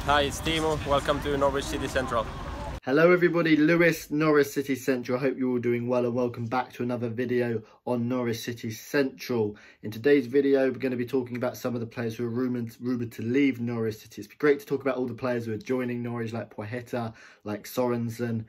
Hi, it's Timo. Welcome to Norwich City Central. Hello everybody, Lewis, Norwich City Central. I hope you're all doing well and welcome back to another video on Norwich City Central. In today's video, we're going to be talking about some of the players who are rumoured to leave Norwich City. It's great to talk about all the players who are joining Norwich, like PUKKI, like Sorensen,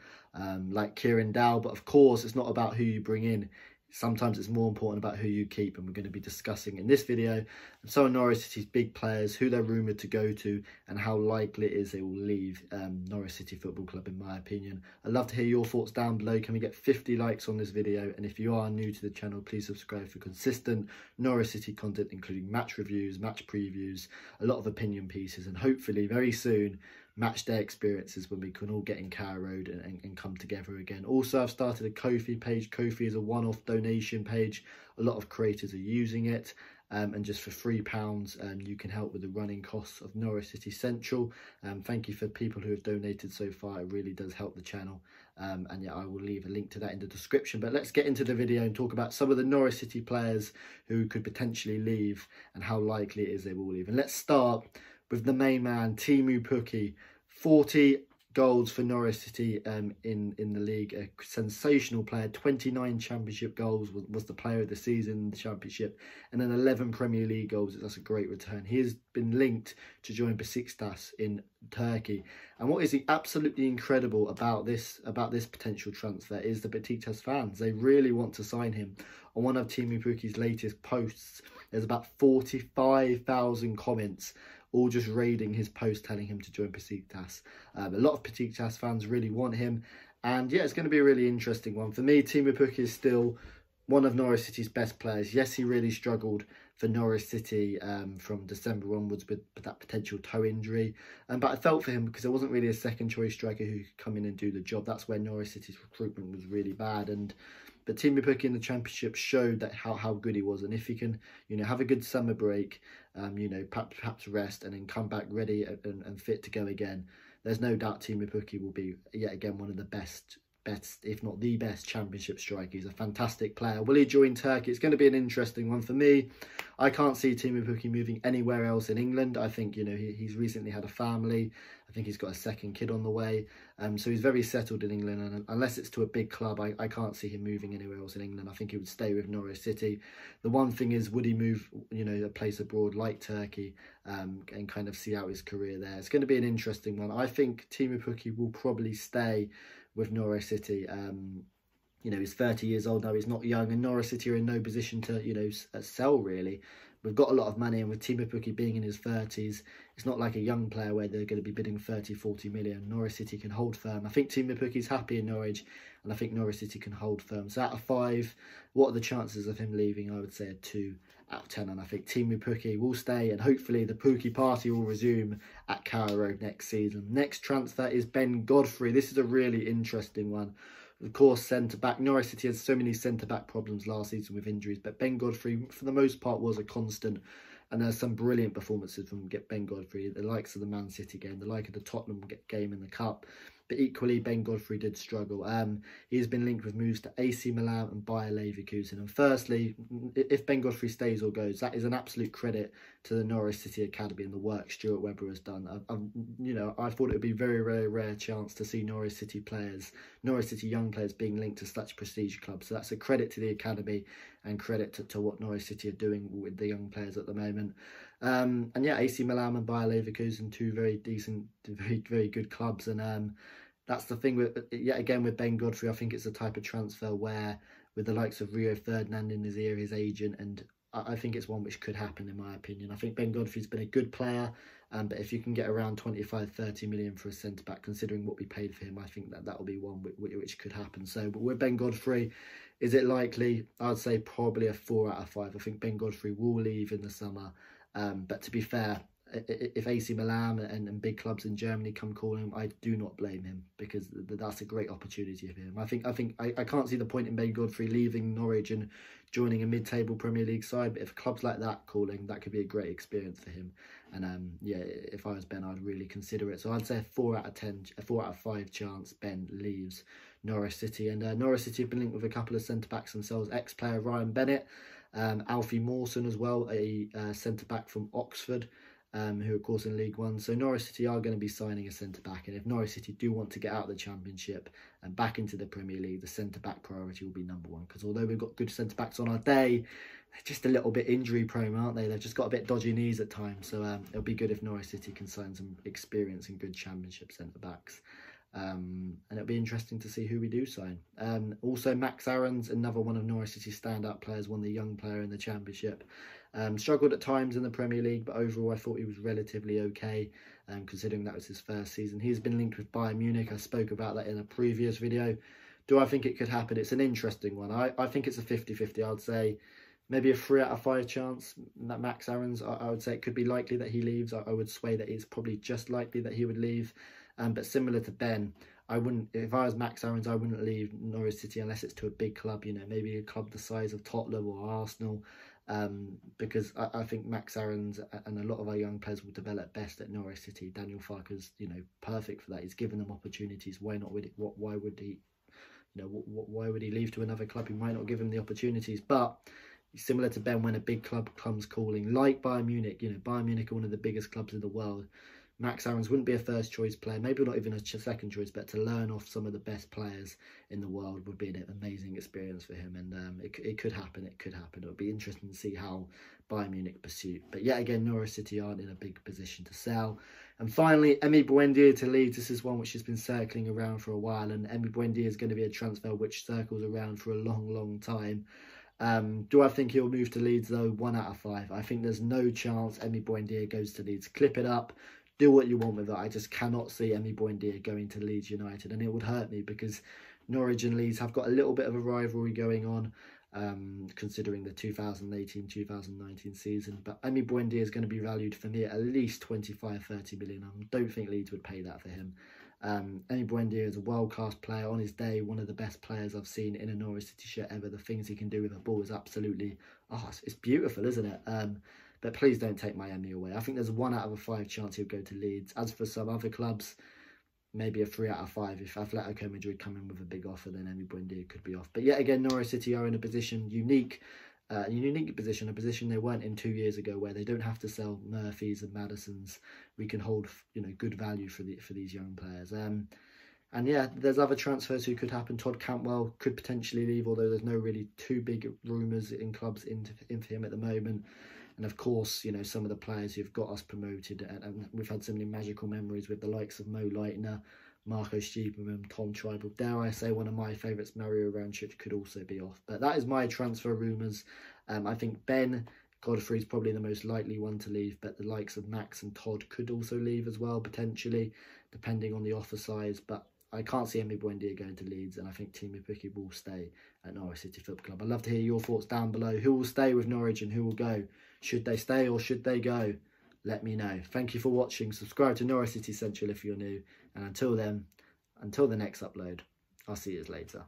like Kieran Dow. But of course, it's not about who you bring in. Sometimes it's more important about who you keep, and we're going to be discussing in this video some of Norwich City's big players, who they're rumoured to go to, and how likely it is they will leave Norwich City Football Club, in my opinion. I'd love to hear your thoughts down below. Can we get 50 likes on this video? And if you are new to the channel, please subscribe for consistent Norwich City content, including match reviews, match previews, a lot of opinion pieces, and hopefully very soon match day experiences when we can all get in Carrow Road and come together again. Also, I've started a Ko-fi page. Ko-fi is a one-off donation page. A lot of creators are using it. And just for £3, you can help with the running costs of Norwich City Central. Thank you for people who have donated so far. It really does help the channel. And yeah, I will leave a link to that in the description. But let's get into the video and talk about some of the Norwich City players who could potentially leave and how likely it is they will leave. And let's start with the main man, PUKKI. 40 goals for Norwich City in the league. A sensational player. 29 championship goals, was the player of the season in the championship, and then 11 Premier League goals. That's a great return. He has been linked to join BESIKTAS in Turkey. And what is absolutely incredible about this potential transfer is the BESIKTAS fans. They really want to sign him. On one of PUKKI's latest posts, there's about 45,000 comments, all just raiding his post, telling him to join BESIKTAS. A lot of BESIKTAS fans really want him. And yeah, it's going to be a really interesting one. For me, PUKKI is still one of Norwich City's best players. Yes, he really struggled for Norwich City from December onwards with that potential toe injury. But I felt for him because there wasn't really a second choice striker who could come in and do the job. That's where Norwich City's recruitment was really bad. But PUKKI in the Championship showed that how good he was, and if he can, have a good summer break, perhaps rest and then come back ready and fit to go again, there's no doubt PUKKI will be yet again one of the best, if not the best, Championship striker. He's a fantastic player. Will he join Turkey? It's going to be an interesting one for me. I can't see PUKKI moving anywhere else in England. I think he's recently had a family. I think he's got a second kid on the way. So he's very settled in England, and unless it's to a big club, I can't see him moving anywhere else in England. I think he would stay with Norwich City. The one thing is, would he move, a place abroad like Turkey, and kind of see out his career there? It's going to be an interesting one. I think PUKKI will probably stay with Norwich City. He's 30 years old now. He's not young, and Norwich City are in no position to, sell really. We've got a lot of money, and with PUKKI being in his 30s, it's not like a young player where they're going to be bidding 30, 40 million. Norwich City can hold firm. I think PUKKI's happy in Norwich, and I think Norwich City can hold firm. So out of 5, what are the chances of him leaving? I would say a 2 out of 10, and I think PUKKI will stay, and hopefully the Pukki party will resume at Carrow Road next season. Next transfer is Ben Godfrey. This is a really interesting one. Of course, centre-back. Norwich City had so many centre-back problems last season with injuries, but Ben Godfrey, for the most part, was a constant. And there's some brilliant performances from Ben Godfrey, the likes of the Man City game, the like of the Tottenham game in the Cup. But equally, Ben Godfrey did struggle. He has been linked with moves to AC Milan and Bayer Leverkusen. And firstly, if Ben Godfrey stays or goes, that is an absolute credit to the Norwich City Academy and the work Stuart Webber has done. I thought it would be a very, very rare chance to see Norwich City young players being linked to such prestige clubs. So that's a credit to the Academy and credit to what Norwich City are doing with the young players at the moment. And yeah, AC Milan and Bayer Leverkusen, two very decent, very, very good clubs. And that's the thing with, yet again, with Ben Godfrey. I think it's the type of transfer where, with the likes of Rio Ferdinand in his ear, his agent, and I think it's one which could happen, in my opinion. I think Ben Godfrey's been a good player, but if you can get around 25, 30 million for a centre-back, considering what we paid for him, I think that will be one which could happen. So, but with Ben Godfrey, is it likely? I'd say probably a 4 out of 5. I think Ben Godfrey will leave in the summer. But to be fair, if AC Milan and big clubs in Germany come calling him, I do not blame him, because that's a great opportunity for him. I can't see the point in Ben Godfrey leaving Norwich and joining a mid-table Premier League side, but if clubs like that calling, that could be a great experience for him. And yeah, if I was Ben, I'd really consider it. So I'd say a 4 out of 5 chance Ben leaves Norwich City. And Norwich City have been linked with a couple of centre-backs themselves, ex-player Ryan Bennett, Alfie Mawson as well, a centre-back from Oxford. who are, of course, in League One. So Norwich City are going to be signing a centre-back. And if Norwich City do want to get out of the Championship and back into the Premier League, the centre-back priority will be number one. Because although we've got good centre-backs on our day, they're just a little bit injury-prone, aren't they? They've just got a bit dodgy knees at times. So it'll be good if Norwich City can sign some experience and good Championship centre-backs. And it'll be interesting to see who we do sign. Also, Max Aarons, another one of Norwich City's standout players, won the young player in the Championship. Struggled at times in the Premier League, but overall I thought he was relatively okay, considering that was his first season. He's been linked with Bayern Munich. I spoke about that in a previous video. Do I think it could happen? It's an interesting one. I think it's a 50-50. I would say maybe a 3 out of 5 chance that Max Aarons, I would say it could be likely that he leaves. I would sway that it's probably just likely that he would leave. But similar to Ben, I wouldn't, if I was Max Aarons, I wouldn't leave Norwich City unless it's to a big club, you know, maybe a club the size of Tottenham or Arsenal, because I think Max Aarons and a lot of our young players will develop best at Norwich City. Daniel Farke's, you know, perfect for that. He's given them opportunities. Why not? Why would he? You know, why would he leave to another club who might not give him the opportunities? But similar to Ben, when a big club comes calling, like Bayern Munich, you know, Bayern Munich are one of the biggest clubs in the world. Max Aarons wouldn't be a first choice player, maybe not even a second choice, but to learn off some of the best players in the world would be an amazing experience for him. And it could happen. It could happen. It'll be interesting to see how Bayern Munich pursue. But yet again, Norwich City aren't in a big position to sell. And finally, BUENDIA to Leeds. This is one which has been circling around for a while, and BUENDIA is going to be a transfer which circles around for a long time. Do I think he'll move to Leeds though? 1 out of 5. I think there's no chance BUENDIA goes to Leeds. Clip it up. Do what you want with it. I just cannot see BUENDIA going to Leeds United, and it would hurt me because Norwich and Leeds have got a little bit of a rivalry going on, considering the 2018-2019 season. But BUENDIA is going to be valued for me at least 25-30 million. I don't think Leeds would pay that for him. BUENDIA is a world-class player on his day, one of the best players I've seen in a Norwich City shirt ever. The things he can do with a ball is absolutely, it's beautiful, isn't it? But please don't take my away. I think there's a 1 out of 5 chance he'll go to Leeds. As for some other clubs, maybe a 3 out of 5. If Atletico Madrid come in with a big offer, then BUENDIA could be off. But yet again, Norwich City are in a position, unique position, a position they weren't in 2 years ago, where they don't have to sell Murphys and Madisons. We can hold, you know, good value for these young players. And yeah, there's other transfers who could happen. Todd Cantwell could potentially leave, although there's no really too big rumours in clubs into him at the moment. And of course, you know, some of the players who've got us promoted, and we've had so many magical memories with the likes of Mo Leitner, Marco Stiepermann, Tom Tribal. Dare I say one of my favourites, Mario Rancic, could also be off. But that is my transfer rumours. I think Ben Godfrey is probably the most likely one to leave, but the likes of Max and Todd could also leave as well, potentially, depending on the offer size. But I can't see BUENDIA going to Leeds, and I think PUKKI will stay at Norwich City Football Club. I'd love to hear your thoughts down below. Who will stay with Norwich and who will go? Should they stay or should they go? Let me know. Thank you for watching. Subscribe to Norwich City Central if you're new. And until then, until the next upload, I'll see you later.